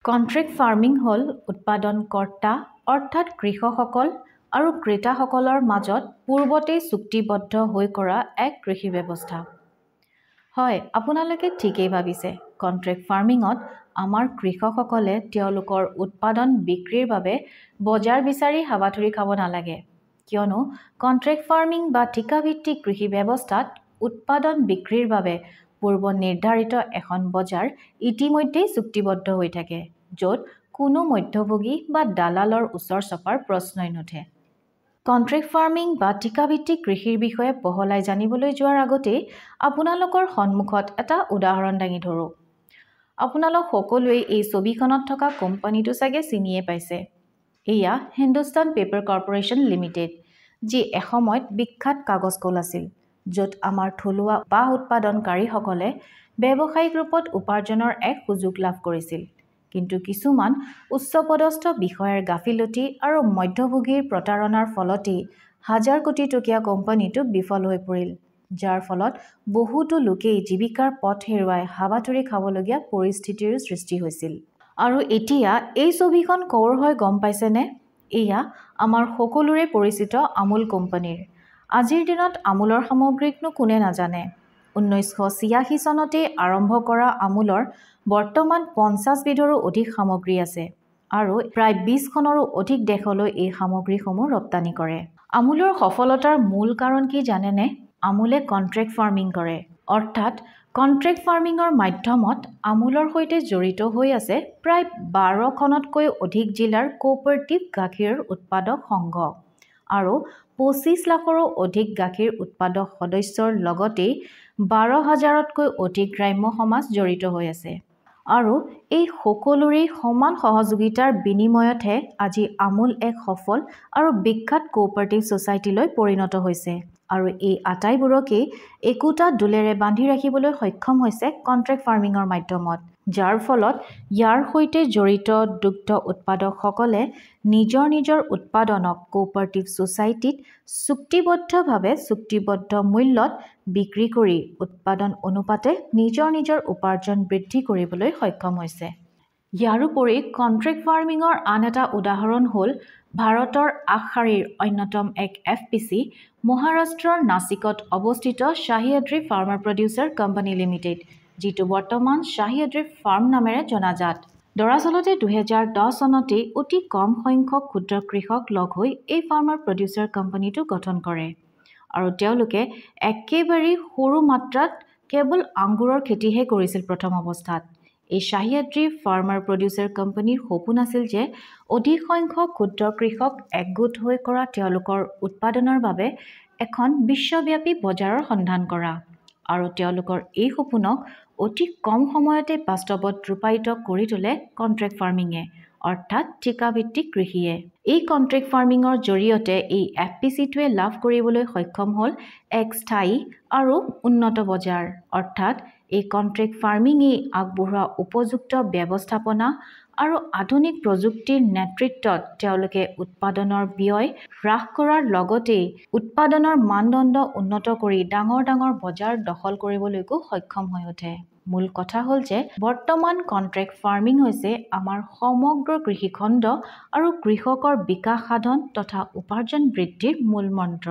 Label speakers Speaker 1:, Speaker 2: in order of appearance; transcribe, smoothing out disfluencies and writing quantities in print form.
Speaker 1: Contract farming হ'ল উৎপাদনকৰ্তা অৰ্থাৎ কৃষকসকল আৰু ক্ৰেতাসকলৰ মাজত পূৰ্বতেই চুক্তিবদ্ধ হৈ কৰা এক কৃষি ব্যৱস্থা। হয়, আপোনালোকে ঠিকেই ভাবিছে। কন্ট্ৰেক্ট ফাৰ্মিঙত আমাৰ কৃষকসকলে তেওঁলোকৰ উৎপাদন বিক্ৰীৰ বাবে বজাৰ বিচাৰি হাবাথুৰি খাব নালাগে। কিয়নো কন্ট্ৰেক্ট ফাৰ্মিং বা ঠিকাভিত্তিক কৃষি ব্যৱস্থাত উৎপাদন বিক্ৰীৰ বাবে পূৰ্ব নিৰ্ধাৰিত এখন বজাৰ ইতিমধ্যেই চুক্তিবদ্ধ হৈ থাকে, য'ত কোনো মধ্যভোগী বা দালালৰ ওচৰ চপাৰ প্ৰশ্নই নুঠে। কন্ট্ৰেক্ট ফাৰ্মিং বা ঠিকাভিত্তিক কৃষিৰ বিষয়ে বহলাই জানিবলৈ যোৱাৰ আগতেই আপোনালোকৰ সন্মুখত এটা উদাহৰণ দাঙি ধৰোঁ। আপোনালোক সকলোৱে এই ছবিখনত থকা কোম্পানীটো চাগে চিনিয়ে পাইছে। এয়া হিন্দুস্তান পেপাৰ কৰ্পোৰেশ্যন লিমিটেড, যি এসময়ত বিখ্যাত কাগজ কল আছিল, য'ত আমাৰ থলুৱা বাঁহ উৎপাদনকাৰীসকলে ব্যৱসায়িক ৰূপত উপাৰ্জনৰ এক সুযোগ লাভ কৰিছিল। কিন্তু কিছুমান উচ্চপদস্থ বিষয়াৰ গাফিলতি আৰু মধ্যভোগীৰ প্ৰতাৰণাৰ ফলতেই হাজাৰ কোটি টকীয়া কোম্পানীটো বিফল হৈ পৰিল, যাৰ ফলত বহুতো লোকেই জীৱিকাৰ পথ হেৰুৱাই হাবাথুৰি খাবলগীয়া পৰিস্থিতিৰো সৃষ্টি হৈছিল। আৰু এতিয়া এই ছবিখন ক'ৰ হয় গম পাইছেনে? এয়া আমাৰ সকলোৰে পৰিচিত আমুল কোম্পানীৰ। আজিৰ দিনত আমুলৰ সামগ্ৰীকনো কোনে নাজানে? 1986 চনতেই আৰম্ভ কৰা আমুলৰ বৰ্তমান 50 বিধৰো অধিক সামগ্ৰী আছে আৰু প্ৰায় 20খনৰো অধিক দেশলৈ এই সামগ্ৰীসমূহ ৰপ্তানি কৰে। আমুলৰ সফলতাৰ মূল কাৰণ কি জানেনে? আমুলে কন্ট্ৰেক্ট ফাৰ্মিং কৰে। অৰ্থাৎ কন্ট্ৰেক্ট ফাৰ্মিঙৰ মাধ্যমত আমুলৰ সৈতে জড়িত হৈ আছে প্ৰায় 12খনতকৈ অধিক জিলাৰ কোঅপাৰেটিভ গাখীৰ উৎপাদক সংঘ আৰু 25 লাখৰো অধিক গাখীৰ উৎপাদক সদস্যৰ লগতেই 12,000তকৈ অধিক গ্ৰাম্য সমাজ জড়িত হৈ আছে। আৰু এই সকলোৰে সমান সহযোগিতাৰ বিনিময়তহে আজি আমুল এক সফল আৰু বিখ্যাত কোঅপাৰেটিভ ছ'চাইটিলৈ পৰিণত হৈছে। আৰু এই আটাইবোৰকেই একোটা দোলেৰে বান্ধি ৰাখিবলৈ সক্ষম হৈছে কন্ট্ৰেক্ট ফাৰ্মিঙৰ মাধ্যমত, যাৰ ফলত ইয়াৰ সৈতে জড়িত দুগ্ধ উৎপাদকসকলে নিজৰ নিজৰ উৎপাদনক কোঅপাৰেটিভ ছ'চাইটিত চুক্তিবদ্ধভাৱে চুক্তিবদ্ধ মূল্যত বিক্ৰী কৰি উৎপাদন অনুপাতে নিজৰ নিজৰ উপাৰ্জন বৃদ্ধি কৰিবলৈ সক্ষম হৈছে। ইয়াৰোপৰি কন্ট্ৰেক্ট ফাৰ্মিঙৰ আন এটা উদাহৰণ হ'ল ভাৰতৰ আগশাৰীৰ অন্যতম এক FPC মহাৰাষ্ট্ৰৰ নাছিকত অৱস্থিত সাহ্যাদ্ৰী ফাৰ্মাৰ প্ৰডিউচাৰ কোম্পানী লিমিটেড, যিটো বৰ্তমান সাহ্যাদ্ৰী ফাৰ্ম নামেৰে জনাজাত। দৰাচলতে 2010 চনতেই অতি কম সংখ্যক ক্ষুদ্ৰ কৃষক লগ হৈ এই ফাৰ্মাৰ প্ৰডিউচাৰ কোম্পানীটো গঠন কৰে আৰু তেওঁলোকে একেবাৰে সৰু মাত্ৰাত কেৱল আঙুৰৰ খেতিহে কৰিছিল প্ৰথম অৱস্থাত। এই সাহ্যাদ্ৰী ফাৰ্মাৰ প্ৰডিউচাৰ কোম্পানীৰ সপোন আছিল যে অধিক সংখ্যক ক্ষুদ্ৰ কৃষক একগোট হৈ কৰা তেওঁলোকৰ উৎপাদনৰ বাবে এখন বিশ্বব্যাপী বজাৰৰ সন্ধান কৰা। আৰু তেওঁলোকৰ এই সপোনক অতি কম সময়তে বাস্তৱত ৰূপায়িত কৰি তোলে কন্ট্ৰেক্ট ফাৰ্মিঙে, অৰ্থাৎ ঠিকাভিত্তিক কৃষিয়ে। এই কন্ট্ৰেক্ট ফাৰ্মিঙৰ জৰিয়তে এই FPCটোৱে লাভ কৰিবলৈ সক্ষম হ'ল এক স্থায়ী আৰু উন্নত বজাৰ। অৰ্থাৎ এই কন্ট্ৰেক্ট ফাৰ্মিঙেই আগবঢ়োৱা উপযুক্ত ব্যৱস্থাপনা আৰু আধুনিক প্ৰযুক্তিৰ নেতৃত্বত তেওঁলোকে উৎপাদনৰ ব্যয় হ্ৰাস কৰাৰ লগতেই উৎপাদনৰ মানদণ্ড উন্নত কৰি ডাঙৰ ডাঙৰ বজাৰ দখল কৰিবলৈকো সক্ষম হৈ উঠে। মূল কথা হ'ল যে বৰ্তমান কন্ট্ৰেক্ট ফাৰ্মিং হৈছে আমাৰ সমগ্ৰ কৃষিখণ্ড আৰু কৃষকৰ বিকাশ সাধন তথা উপাৰ্জন বৃদ্ধিৰ মূল মন্ত্ৰ।